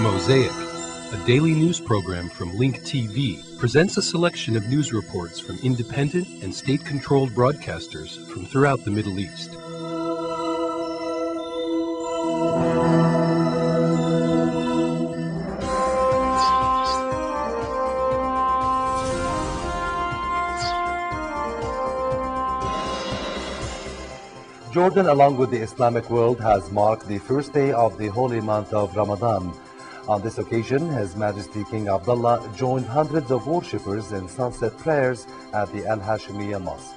Mosaic, a daily news program from Link TV, presents a selection of news reports from independent and state-controlled broadcasters from throughout the Middle East. Jordan, along with the Islamic world, has marked the first day of the holy month of Ramadan. On this occasion, His Majesty King Abdullah joined hundreds of worshippers in sunset prayers at the Al Hashemiyah Mosque.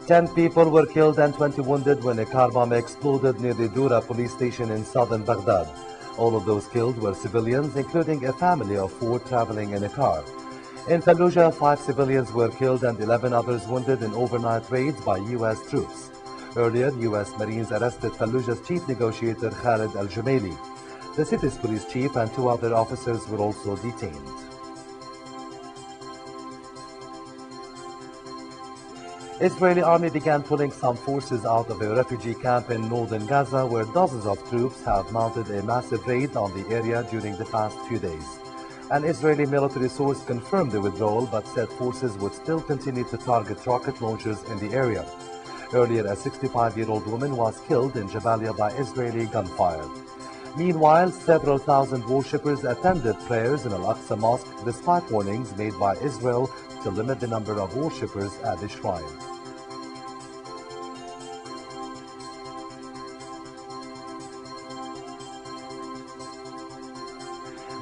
Ten people were killed and 20 wounded when a car bomb exploded near the Dura police station in southern Baghdad. All of those killed were civilians, including a family of 4 traveling in a car. In Fallujah, 5 civilians were killed and 11 others wounded in overnight raids by U.S. troops. Earlier, U.S. Marines arrested Fallujah's chief negotiator Khalid al-Jumaili. The city's police chief and 2 other officers were also detained. Israeli army began pulling some forces out of a refugee camp in northern Gaza, where dozens of troops have mounted a massive raid on the area during the past few days. An Israeli military source confirmed the withdrawal, but said forces would still continue to target rocket launchers in the area. Earlier, a 65-year-old woman was killed in Jabalia by Israeli gunfire. Meanwhile, several thousand worshippers attended prayers in Al-Aqsa Mosque despite warnings made by Israel to limit the number of worshippers at the shrine.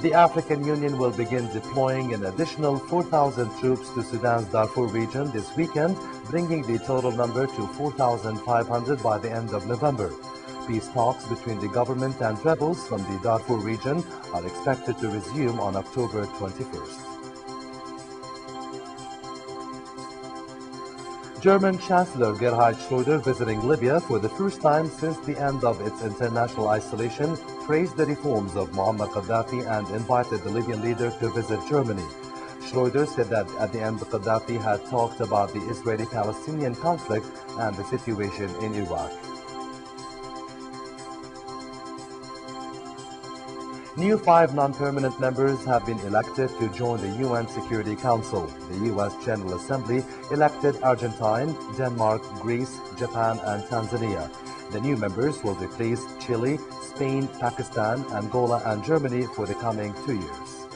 The African Union will begin deploying an additional 4,000 troops to Sudan's Darfur region this weekend, bringing the total number to 4,500 by the end of November. Peace talks between the government and rebels from the Darfur region are expected to resume on October 21st. German Chancellor Gerhard Schröder, visiting Libya for the first time since the end of its international isolation, praised the reforms of Muammar Gaddafi and invited the Libyan leader to visit Germany. Schröder said that at the end, Gaddafi had talked about the Israeli-Palestinian conflict and the situation in Iraq. New 5 non-permanent members have been elected to join the UN Security Council. The U.S. General Assembly elected Argentina, Denmark, Greece, Japan, and Tanzania. The new members will replace Chile, Spain, Pakistan, Angola, and Germany for the coming 2 years.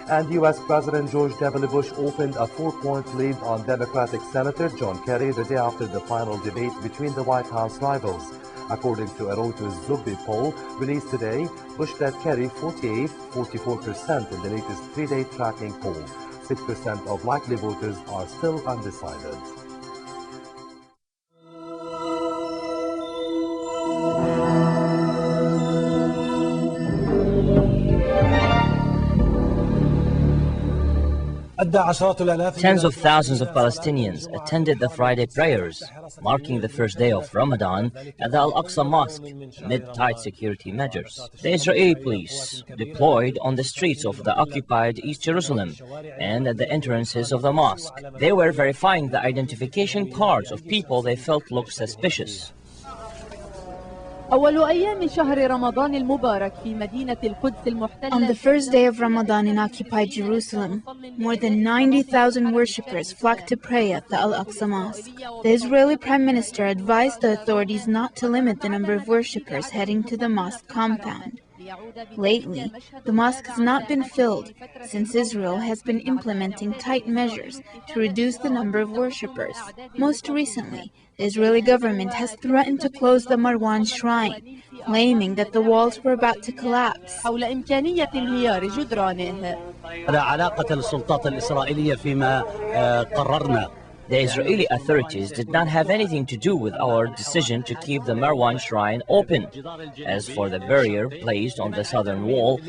And U.S. President George W. Bush opened a 4-point lead on Democratic Senator John Kerry the day after the final debate between the White House rivals. According to a Reuters Zugby poll released today, Bush led Kerry 44% in the latest 3-day tracking poll. 6% of likely voters are still undecided. Tens of thousands of Palestinians attended the Friday prayers, marking the first day of Ramadan at the Al-Aqsa Mosque amid tight security measures. The Israeli police deployed on the streets of the occupied East Jerusalem and at the entrances of the mosque. They were verifying the identification cards of people they felt looked suspicious. On the first day of Ramadan in occupied Jerusalem, more than 90,000 worshippers flocked to pray at the Al-Aqsa Mosque. The Israeli Prime Minister advised the authorities not to limit the number of worshippers heading to the mosque compound. Lately, the mosque has not been filled since Israel has been implementing tight measures to reduce the number of worshippers. Most recently, the Israeli government has threatened to close the Marwan shrine, claiming that the walls were about to collapse. The Israeli authorities did not have anything to do with our decision to keep the Marwan shrine open. As for the barrier placed on the southern wall,